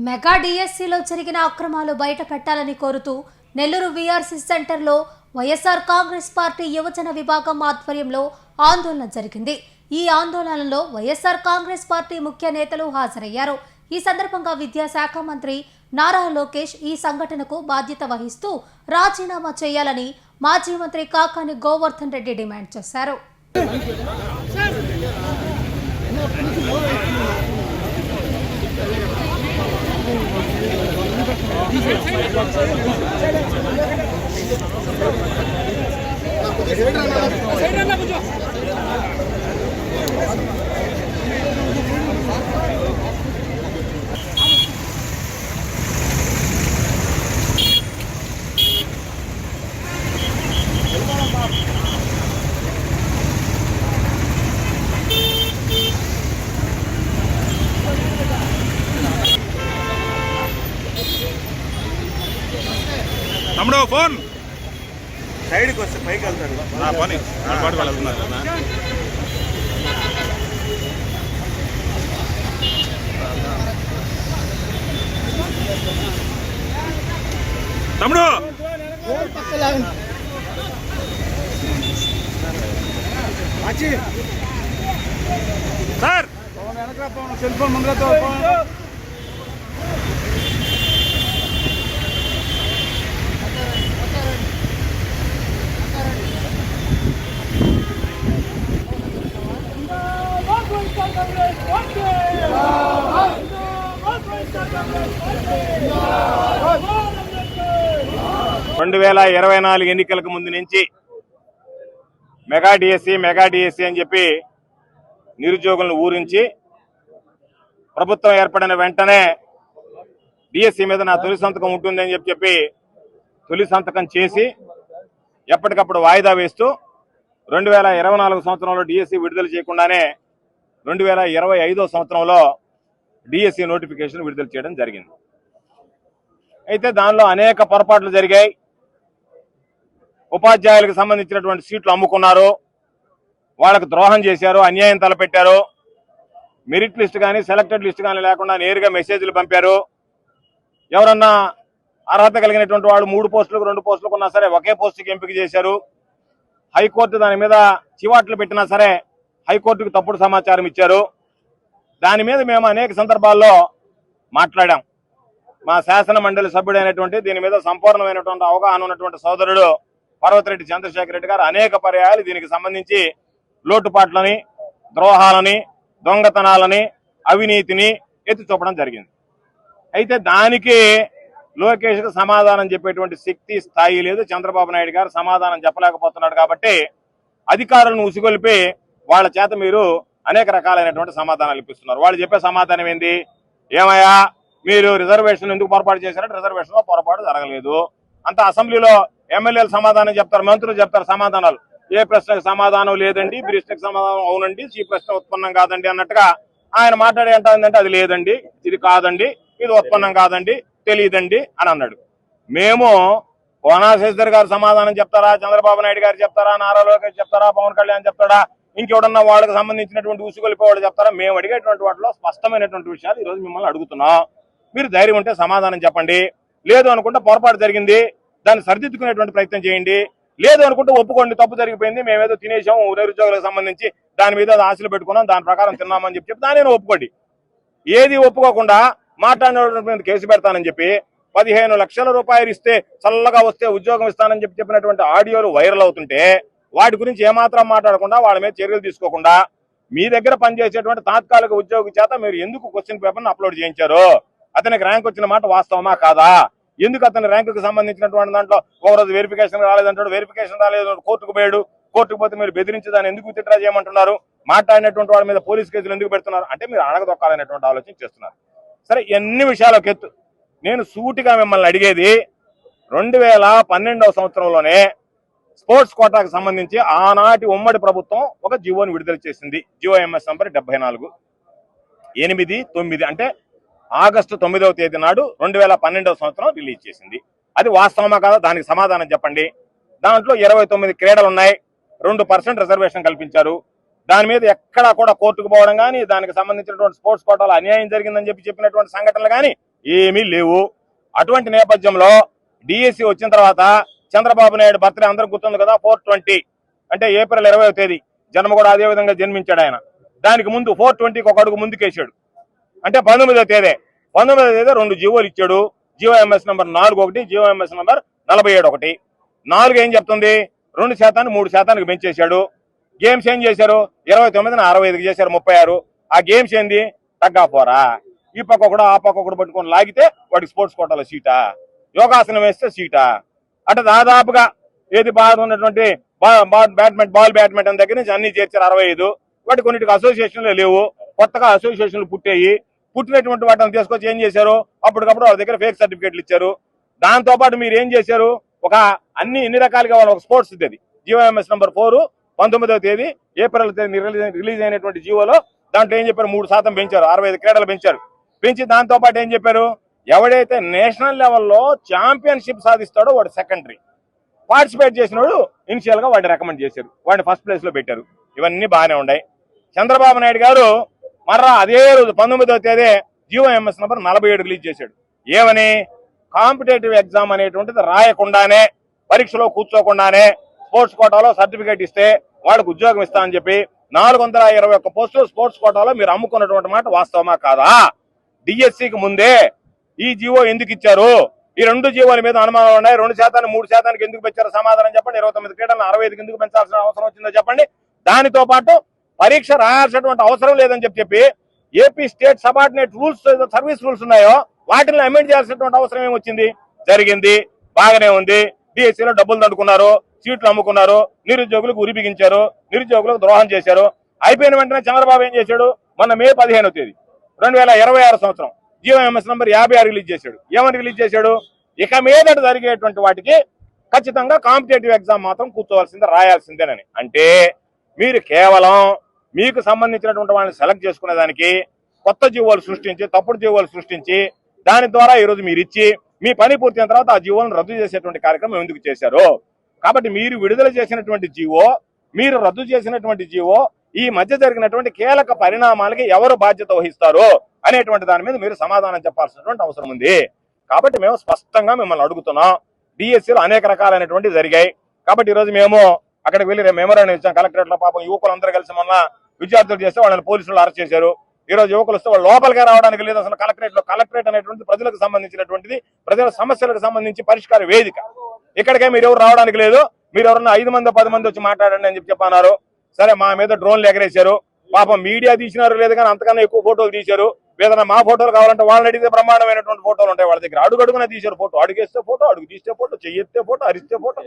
Mega డిఎస్సిలో జరిగిన అక్రమాలు బయట పెట్టాలని కోరుతూ నెల్లూరు వీఆర్సీ సెంటర్లో వైఎస్ఆర్ కాంగ్రెస్ పార్టీ యువజన విభాగం ఆధ్వర్యంలో ఆందోళన జరిగింది. ఈ ఆందోళనలో వైఎస్ఆర్ కాంగ్రెస్ పార్టీ ముఖ్య నేతలు హాజరయ్యారు. ఈ సందర్భంగా విద్యాశాఖ మంత్రి నారా లోకేష్ ఈ సంఘటనకు బాధ్యత వహిస్తూ రాజీనామా చేయాలని మాజీ మంత్రి కాకాని గోవర్ధన్ రెడ్డి డిమాండ్ చేశారు. తమ్ముడు ఫోన్ సైడ్కి వస్తే పైకి వెళ్తాడు. నా పని పాటు వాళ్ళు వెళ్తున్నారు కదా. తమ్ముడు సార్ సెల్ ఫోన్ ముందులతో రెండు 2024 ఎన్నికలకు ముందు నుంచి మెగా డిఎస్సి అని చెప్పి నిరుద్యోగులను ఊరించి ప్రభుత్వం ఏర్పడిన వెంటనే డిఎస్సి మీద నా తొలి సంతకం ఉంటుందని చెప్పి తొలి సంతకం చేసి ఎప్పటికప్పుడు వాయిదా వేస్తూ 2024 సంవత్సరంలో డిఎస్సి విడుదల చేయకుండానే 2025 సంవత్సరంలో డిఎస్సి నోటిఫికేషన్ విడుదల చేయడం జరిగింది. అయితే దానిలో అనేక పొరపాట్లు జరిగాయి. ఉపాధ్యాయులకు సంబంధించినటువంటి సీట్లు అమ్ముకున్నారు, వాళ్ళకు ద్రోహం చేశారు, అన్యాయం తలపెట్టారు. మెరిట్ లిస్ట్ కానీ సెలెక్టెడ్ లిస్ట్ కానీ లేకుండా నేరుగా మెసేజ్లు పంపారు. ఎవరన్నా అర్హత కలిగినటువంటి వాళ్ళు 3 పోస్టులకు 2 పోస్టులకు ఉన్నా సరే ఒకే పోస్టుకి ఎంపిక చేశారు. హైకోర్టు దాని మీద చివాట్లు పెట్టినా సరే హైకోర్టుకు తప్పుడు సమాచారం ఇచ్చారు. దాని మీద మేము అనేక సందర్భాల్లో మాట్లాడాం. మా శాసన మండలి సభ్యుడైనటువంటి దీని మీద సంపూర్ణమైనటువంటి అవగాహన ఉన్నటువంటి సోదరుడు పర్వతిరెడ్డి చంద్రశేఖర్ రెడ్డి గారు అనేక పర్యాయాలు దీనికి సంబంధించి లోటుపాట్లని, ద్రోహాలని, దొంగతనాలని, అవినీతిని ఎత్తి చూపడం జరిగింది. అయితే దానికి లోకేష్కు సమాధానం చెప్పేటువంటి శక్తి స్థాయి లేదు. చంద్రబాబు నాయుడు గారు సమాధానం చెప్పలేకపోతున్నాడు. కాబట్టి అధికారులను ఉసిగొల్పి వాళ్ళ చేత మీరు అనేక రకాలైనటువంటి సమాధానాలు ఇప్పిస్తున్నారు. వాళ్ళు చెప్పే సమాధానం ఏంది? ఏమయ్యా మీరు రిజర్వేషన్ ఎందుకు పొరపాటు చేశారంటే రిజర్వేషన్ లో పొరపాటు జరగలేదు. అంత అసెంబ్లీలో ఎమ్మెల్యేలు సమాధానం చెప్తారు, మంత్రులు చెప్తారు సమాధానాలు. ఏ ప్రశ్నకు సమాధానం లేదండి, బి ప్రశ్నకు సమాధానం అవునండి, సి ప్రశ్న ఉత్పన్నం కాదండి అన్నట్టుగా ఆయన మాట్లాడే ఏంటంటే అది లేదండి, ఇది కాదండి, ఇది ఉత్పన్నం కాదండి, తెలియదండి అని అన్నాడు. మేము కోనా శశిధర్ గారు సమాధానం చెప్తారా, చంద్రబాబు నాయుడు గారు చెప్తారా, నారా లోకేష్ చెప్తారా, పవన్ కళ్యాణ్ చెప్తాడా, ఇంకెవడన్నా వాళ్ళకి సంబంధించినటువంటి ఉసుగొలిపే వాళ్ళు చెప్తారా? మేము అడిగేటువంటి వాటిలో స్పష్టమైనటువంటి విషయాలు ఈరోజు మిమ్మల్ని అడుగుతున్నాం. మీరు ధైర్యం ఉంటే సమాధానం చెప్పండి. లేదు అనుకుంటే పొరపాటు జరిగింది, దాన్ని సరిదిద్దుకునేటువంటి ప్రయత్నం చేయండి. లేదు అనుకుంటే ఒప్పుకోండి, తప్పు జరిగిపోయింది, మేమేదో తినేసాం నిరుద్యోగులకు సంబంధించి, దాని మీద ఆశలు పెట్టుకున్నాం, దాని ప్రకారం తిన్నామని చెప్పి దాన్ని ఒప్పుకోండి. ఏది ఒప్పుకోకుండా మాట్లాడినటువంటి కేసు పెడతానని చెప్పి 15 లక్షల రూపాయలు ఇస్తే చల్లగా వస్తే ఉద్యోగం ఇస్తానని చెప్పినటువంటి ఆడియోలు వైరల్ అవుతుంటే వాటి గురించి ఏమాత్రం మాట్లాడకుండా వాళ్ళ మీద చర్యలు తీసుకోకుండా మీ దగ్గర పనిచేసేటువంటి తాత్కాలిక ఉద్యోగి చేత మీరు ఎందుకు క్వశ్చన్ పేపర్ని అప్లోడ్ చేయించారు? అతనికి ర్యాంక్ వచ్చిన మాట వాస్తవమా కాదా? ఎందుకు అతని ర్యాంకుకి సంబంధించినటువంటి దాంట్లో ఒకరోజు వెరిఫికేషన్ రాలేదంటాడు, వెరిఫికేషన్ రాలేదు కోర్టుకు పోయాడు, కోర్టుకు పోతే మీరు బెదిరించి దాన్ని ఎందుకు విత్డ్రా చేయమంటున్నారు? మాట్లాడినటువంటి వాళ్ళ మీద పోలీస్ కేసులు ఎందుకు పెడుతున్నారు? అంటే మీరు అడగదొక్కాలనేటువంటి ఆలోచన చేస్తున్నారు. సరే, ఎన్ని విషయాలకు ఎత్తు. నేను సూటిగా మిమ్మల్ని అడిగేది 2012వ సంవత్సరంలోనే స్పోర్ట్స్ కోటాకు సంబంధించి ఆనాటి ఉమ్మడి ప్రభుత్వం ఒక జివోని విడుదల చేసింది. జివో ఎంఎస్ నంబర్ 74/8/9 అంటే ఆగస్టు 9వ తేదీ నాడు 2012వ సంవత్సరం రిలీజ్ చేసింది. అది వాస్తవమా కాదా? దానికి సమాధానం చెప్పండి. దాంట్లో 29 క్రీడలు ఉన్నాయి, 2% రిజర్వేషన్ కల్పించారు. దాని మీద ఎక్కడా కూడా కోర్టుకు పోవడం కానీ, దానికి సంబంధించినటువంటి స్పోర్ట్స్ కోటాలో అన్యాయం జరిగిందని చెప్పినటువంటి సంఘటనలు కానీ ఏమీ లేవు. అటువంటి నేపథ్యంలో డిఎస్సి వచ్చిన తర్వాత చంద్రబాబు నాయుడు బర్త్డే అందరూ గుర్తుంది కదా, 420 అంటే ఏప్రిల్ 20వ తేదీ జన్మ కూడా అదే విధంగా జన్మించాడు ఆయన. దానికి ముందు 420కి ఒక అడుగు ముందుకేసాడు. అంటే 19వ తేదీ 2 జీవోలు ఇచ్చాడు. GOMS number 41, GOMS number 47. 4 ఏం చెప్తుంది, 2% 3% పెంచేశాడు. గేమ్స్ ఏం చేశారు, 29ని 65కి చేశారు, 36. ఆ గేమ్స్ ఏంది, తగ్గా పోరా, ఈ పక్క కూడా ఆ పక్క కూడా పట్టుకొని లాగితే వాడికి స్పోర్ట్స్ కోటాలో సీటా, యోగాసనం వేస్తే సీటా, అంటే దాదాపుగా ఏది బాగా ఉన్నటువంటి బాల్ బ్యాడ్మింటన్ దగ్గర నుంచి అన్ని చేర్చారు 65. వాటి కొన్నిటికి అసోసియేషన్లు లేవు, కొత్తగా అసోసియేషన్లు పుట్టినటువంటి వాటిని తీసుకొచ్చి ఏం చేశారు, అప్పటికప్పుడు వాళ్ళ దగ్గర ఫేక్ సర్టిఫికేట్లు ఇచ్చారు. దాంతో పాటు మీరు ఏం చేశారు, ఒక ఎన్ని రకాలుగా వాళ్ళ ఒక స్పోర్ట్స్ ఇది జీవోఎంఎస్ నంబర్ 4 19వ తేదీ ఏప్రిల్ రిలీజ్ అయినటువంటి జీవోలో దాంట్లో ఏం చెప్పారు, 3% పెంచారు, 65 క్రీడలు పెంచి దాంతో పాటు ఏం చెప్పారు, ఎవడైతే నేషనల్ లెవెల్లో ఛాంపియన్షిప్ సాధిస్తాడో వాడు సెకండరీ, పార్టిసిపేట్ చేసినోడు ఇనిషియల్ గా వాడిని రికమెండ్ చేశారు, వాడిని ఫస్ట్ ప్లేస్ లో పెట్టారు. ఇవన్నీ బాగానే ఉన్నాయి. చంద్రబాబు నాయుడు గారు మర్రా అదే రోజు 19వ తేదీ జీవోఎంఎస్ నంబర్ 47 రిలీజ్ చేశాడు. ఏమని, కాంపిటేటివ్ ఎగ్జామ్ అనేటువంటిది రాయకుండానే, పరీక్షలో కూర్చోకుండానే స్పోర్ట్స్ కోటాలో సర్టిఫికేట్ ఇస్తే వాడికి ఉద్యోగం ఇస్తా అని చెప్పి 421 పోస్టులు స్పోర్ట్స్ కోటాలో మీరు అమ్ముకున్నటువంటి మాట వాస్తవమా కాదా? డిఎస్సికి ముందే ఈ జీవో ఎందుకు ఇచ్చారు? ఈ 2 జీవోల మీద అనుమానాలు ఉన్నాయి. 2% 3% ఎందుకు పెంచారు, సమాధానం చెప్పండి. 29 క్రీడలను 65కి ఎందుకు పెంచాల్సిన అవసరం వచ్చిందో చెప్పండి. దానితో పాటు పరీక్ష రాయాల్సినటువంటి అవసరం లేదని చెప్పి AP state subordinate rules, service rules ఉన్నాయో వాటిని అమెండ్ చేయాల్సినటువంటి అవసరం ఏమొచ్చింది? జరిగింది, బాగానే ఉంది. డిఎస్సీలో డబ్బులు దండుకున్నారు, సీట్లు అమ్ముకున్నారు, నిరుద్యోగులకు ఉరి బిగించారు, నిరుద్యోగులకు ద్రోహం చేశారు. అయిపోయిన వెంటనే చంద్రబాబు ఏం చేశాడు, మొన్న మే 15వ తేదీ 2026 సంవత్సరం జీవోఎంఎస్ నంబర్ 56 రిలీజ్ చేశాడు. ఏమని రిలీజ్ చేశాడు, ఇక మీదట జరిగేటువంటి వాటికి ఖచ్చితంగా కాంపిటేటివ్ ఎగ్జామ్ మాత్రం కూర్చోవలసిందే, రాయాల్సిందేనని. అంటే మీరు కేవలం మీకు సంబంధించినటువంటి వాళ్ళని సెలెక్ట్ చేసుకునే దానికి కొత్త జీవోలు సృష్టించి, తప్పుడు జీవోలు సృష్టించి, దాని ద్వారా ఈరోజు మీరు ఇచ్చి మీ పని పూర్తయిన తర్వాత ఆ జీవోలను రద్దు చేసేటువంటి కార్యక్రమం ఎందుకు చేశారు? కాబట్టి మీరు విడుదల చేసినటువంటి జీవో, మీరు రద్దు చేసినటువంటి జీవో, ఈ మధ్య జరిగినటువంటి కీలక పరిణామాలకి ఎవరు బాధ్యత వహిస్తారు అనేటువంటి దాని మీద మీరు సమాధానం చెప్పాల్సినటువంటి అవసరం ఉంది. కాబట్టి మేము స్పష్టంగా మిమ్మల్ని అడుగుతున్నాం. డిఎస్సీలో అనేక రకాలైనటువంటి జరిగాయి. కాబట్టి ఈరోజు మేము అక్కడికి వెళ్ళి మెమోరాండం ఇచ్చాం కలెక్టరేట్ లో. పాపం యువకులందరూ కలిసి మొన్న విద్యార్థులు చేస్తే వాళ్ళని పోలీసులు అరెస్ట్ చేశారు. ఈ రోజు యువకులు వస్తే వాళ్ళు లోపలిగా రావడానికి లేదు. అసలు కలెక్టరేట్ అనేటువంటి ప్రజలకు సంబంధించినటువంటిది, ప్రజల సమస్యలకు సంబంధించి పరిష్కార వేదిక. ఇక్కడికే మీరు ఎవరు రావడానికి లేదు. మీరు ఎవరన్నా 5 మంది 10 మంది వచ్చి మాట్లాడండి అని చెప్పన్నారు. సరే, మా మీద డ్రోన్లు ఎగరేశారు. పాపం మీడియా తీసినారు లేదు కానీ అంతకన్నా ఎక్కువ ఫోటోలు తీశారు. ఏదైనా మా ఫోటోలు కావాలంటే వాళ్ళని అడిగితే బ్రహ్మాండమైనటువంటి ఫోటోలు ఉంటాయి వాళ్ళ దగ్గర. అడుగడుగునే తీశారు ఫోటో. అడుగేస్తే ఫోటో, అడుగు తీస్తే ఫోటో, చెయ్యెత్తే ఫోటో, అరిస్తే ఫోటో,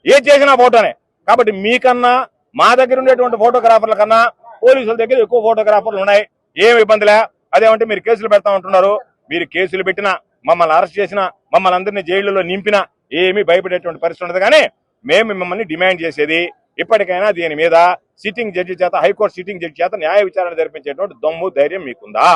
ఏది చేసినా ఫోటోనే. కాబట్టి మీకన్నా మా దగ్గర ఉండేటువంటి ఫోటోగ్రాఫర్ల కన్నా పోలీసుల దగ్గర ఎక్కువ ఫోటోగ్రాఫర్లు ఉన్నాయి. ఏం ఇబ్బందిలే. అదేమంటే మీరు కేసులు పెడతా ఉంటున్నారు. మీరు కేసులు పెట్టినా, మమ్మల్ని అరెస్ట్ చేసినా, మమ్మల్ని అందరినీ జైళ్లలో నింపినా ఏమీ భయపడేటువంటి పరిస్థితి ఉండదు. కానీ మేము మిమ్మల్ని డిమాండ్ చేసేది, ఇప్పటికైనా దీని మీద సిట్టింగ్ జడ్జి చేత, హైకోర్టు సిట్టింగ్ జడ్జి చేత న్యాయ విచారణ జరిపించేటువంటి దమ్ము ధైర్యం మీకుందా?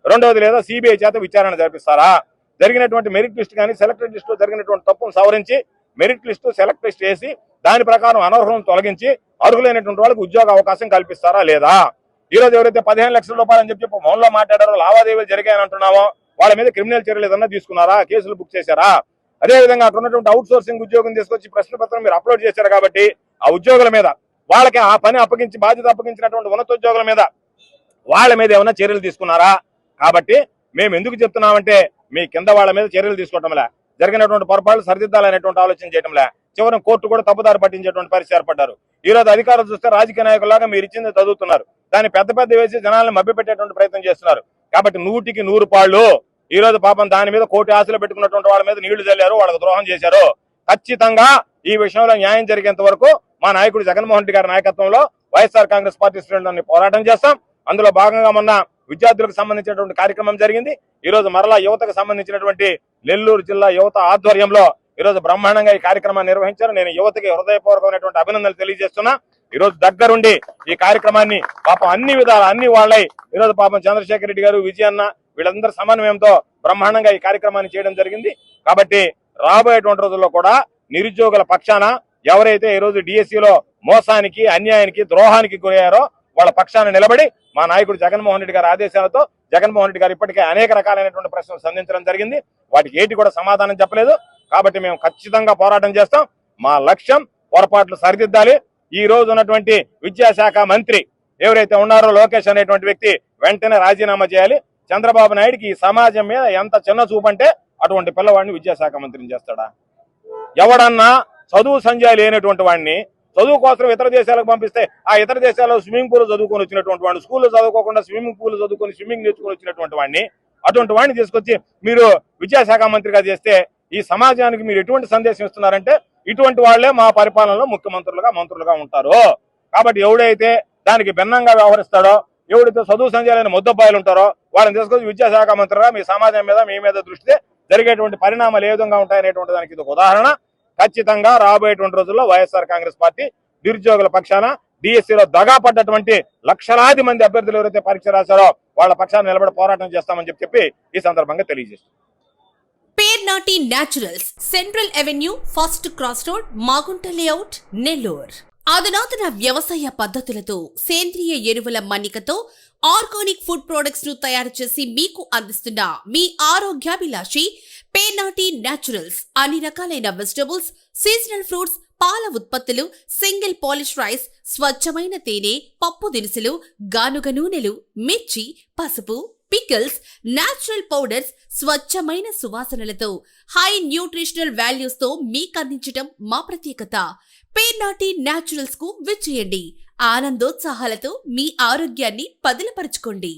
రెండవది, లేదా సిబిఐ చేత విచారణ జరిపిస్తారా? జరిగినటువంటి మెరిట్ లిస్ట్ కానీ సెలెక్టెడ్ లిస్ట్ లో జరిగినటువంటి తప్పును సవరించి మెరిట్ లిస్టు సెలెక్ట్ లిస్ట్ చేసి దాని ప్రకారం అనర్హులను తొలగించి అర్హులైనటువంటి వాళ్ళకి ఉద్యోగ అవకాశం కల్పిస్తారా లేదా? ఈ రోజు ఎవరైతే 15 లక్షల రూపాయలు అని చెప్పి మౌన్లో మాట్లాడారో, లావాదేవీలు జరిగాయని అంటున్నామో వాళ్ళ మీద క్రిమినల్ చర్యలు ఏదన్నా తీసుకున్నారా? కేసులు బుక్ చేశారా? అదేవిధంగా అక్కడ ఉన్నటువంటి అవుట్ సోర్సింగ్ ఉద్యోగం తీసుకొచ్చి ప్రశ్న పత్రం మీరు అప్లోడ్ చేశారు కాబట్టి ఆ ఉద్యోగుల మీద, వాళ్ళకి ఆ పని అప్పగించి బాధ్యత అప్పగించినటువంటి ఉన్నతోద్యోగుల మీద, వాళ్ళ మీద ఏమైనా చర్యలు తీసుకున్నారా? కాబట్టి మేము ఎందుకు చెప్తున్నామంటే మీ కింద వాళ్ళ మీద చర్యలు తీసుకోవటంలే, జరిగినటువంటి పొరపాట్లు సరిదిద్దాలనేటువంటి ఆలోచన చేయడంలే, చివరి కోర్టు కూడా తప్పుదారి పట్టించేటువంటి పరిస్థితి ఏర్పడ్డారు. ఈ రోజు అధికారులు చూస్తే రాజకీయ నాయకులాగా మీరు ఇచ్చింది చదువుతున్నారు, దాన్ని పెద్ద వేసి జనాలను మభ్యపెట్టేటువంటి ప్రయత్నం చేస్తున్నారు. కాబట్టి 100కి 100 పాళ్ళు ఈ రోజు పాపం దాని మీద కోటి ఆశలు పెట్టుకున్నటువంటి వాళ్ళ మీద నీళ్లు చల్లారు, వాళ్ళకు ద్రోహం చేశారు. ఖచ్చితంగా ఈ విషయంలో న్యాయం జరిగేంత వరకు మా నాయకుడు జగన్మోహన్ రెడ్డి గారి నాయకత్వంలో వైఎస్ఆర్ కాంగ్రెస్ పార్టీ శ్రేణులన్నీ పోరాటం చేస్తాం. అందులో భాగంగా మొన్న విద్యార్థులకు సంబంధించినటువంటి కార్యక్రమం జరిగింది. ఈ రోజు మరలా యువతకు సంబంధించినటువంటి నెల్లూరు జిల్లా యువత ఆధ్వర్యంలో ఈ రోజు బ్రహ్మాండంగా ఈ కార్యక్రమాన్ని నిర్వహించారు. నేను యువతకి హృదయపూర్వకమైనటువంటి అభినందనలు తెలియజేస్తున్నా. ఈ రోజు దగ్గరుండి ఈ కార్యక్రమాన్ని పాపం అన్ని విధాలు అన్ని వాళ్ళై ఈ రోజు పాపం చంద్రశేఖర్ రెడ్డి గారు, విజయన్న వీళ్ళందరి సమన్వయంతో బ్రహ్మాండంగా ఈ కార్యక్రమాన్ని చేయడం జరిగింది. కాబట్టి రాబోయేటువంటి రోజుల్లో కూడా నిరుద్యోగుల పక్షాన ఎవరైతే ఈ రోజు డిఎస్సీలో మోసానికి, అన్యాయానికి, ద్రోహానికి గురయ్యారో వాళ్ళ పక్షాన నిలబడి మా నాయకుడు జగన్మోహన్ రెడ్డి గారి ఆదేశాలతో జగన్మోహన్ రెడ్డి గారు ఇప్పటికే అనేక రకాలైనటువంటి ప్రశ్నలు సంధించడం జరిగింది. వాటికి ఏటి కూడా సమాధానం చెప్పలేదు. కాబట్టి మేము ఖచ్చితంగా పోరాటం చేస్తాం. మా లక్ష్యం పొరపాట్లు సరిదిద్దాలి. ఈ రోజు ఉన్నటువంటి విద్యాశాఖ మంత్రి ఎవరైతే ఉన్నారో లోకేష్ అనేటువంటి వ్యక్తి వెంటనే రాజీనామా చేయాలి. చంద్రబాబు నాయుడికి ఈ సమాజం మీద ఎంత చిన్న చూపు అంటే అటువంటి పిల్లవాడిని విద్యాశాఖ మంత్రిని చేస్తాడా? ఎవడన్నా చదువు సంజయ్ లేనటువంటి వాడిని చదువు కోసం ఇతర దేశాలకు పంపిస్తే ఆ ఇతర దేశాల్లో స్విమ్మింగ్ పూల్ చదువుకొని వచ్చినటువంటి వాడిని, స్కూల్లో చదువుకోకుండా స్విమ్మింగ్ పూల్ చదువుకొని స్విమ్మింగ్ నేర్చుకుని వచ్చినటువంటి వాడిని, అటువంటి వాడిని తీసుకొచ్చి మీరు విద్యాశాఖ మంత్రిగా చేస్తే ఈ సమాజానికి మీరు ఎటువంటి సందేశం ఇస్తున్నారంటే ఇటువంటి వాళ్లే మా పరిపాలనలో ముఖ్యమంత్రులుగా మంత్రులుగా ఉంటారు. కాబట్టి ఎవడైతే దానికి భిన్నంగా వ్యవహరిస్తాడో, ఎవరైతే చదువు సంజయాలైన ముద్దబ్బాయిలు ఉంటారో వాళ్ళని తీసుకొచ్చి విద్యాశాఖ మంత్రిగా మీ సమాజం మీద మీ మీద దృష్టితే జరిగేటువంటి పరిణామాలు ఏ విధంగా ఉంటాయనేటువంటి దానికి ఇది ఒక ఉదాహరణ. ఖచ్చితంగా రాబోయేటువంటి రోజుల్లో వైఎస్ఆర్ కాంగ్రెస్ పార్టీ నిరుద్యోగుల పక్షాన డిఎస్సీలో దగా పడ్డటువంటి లక్షలాది మంది అభ్యర్థులు ఎవరైతే పరీక్ష రాశారో వాళ్ళ పక్షాన నిలబడి పోరాటం చేస్తామని చెప్పి ఈ సందర్భంగా తెలియజేస్తాం. Pernati naturals, central avenue, first cross road, Magunta layout, Nellore. అధునాతన వ్యవసాయ పద్ధతులతో సేంద్రియ ఎరువుల మన్నికతో ఆర్గానిక్ ఫుడ్ ప్రొడక్ట్స్ ను తయారు చేసి మీకు అందిస్తున్న మీ ఆరోగ్యాభిలాషి పేర్నాటి న్యాచురల్స్. అన్ని రకాలైన వెజిటబుల్స్, సీజనల్ ఫ్రూట్స్, పాల ఉత్పత్తులు, సింగిల్ పాలిష్ రైస్, స్వచ్ఛమైన తేనె, పప్పు దినుసులు, గానుగ నూనెలు, మిర్చి, పసుపు, పికిల్స్, నేచురల్ పౌడర్స్, స్వచ్ఛమైన సువాసనలతో హై న్యూట్రిషనల్ వాల్యూస్ తో మీకందించటం మా ప్రత్యేకత. పేర్నాటి న్యాచురల్స్ కు విచ్చేయండి. ఆనందోత్సాహాలతో మీ ఆరోగ్యాన్ని పదిలపరచుకోండి.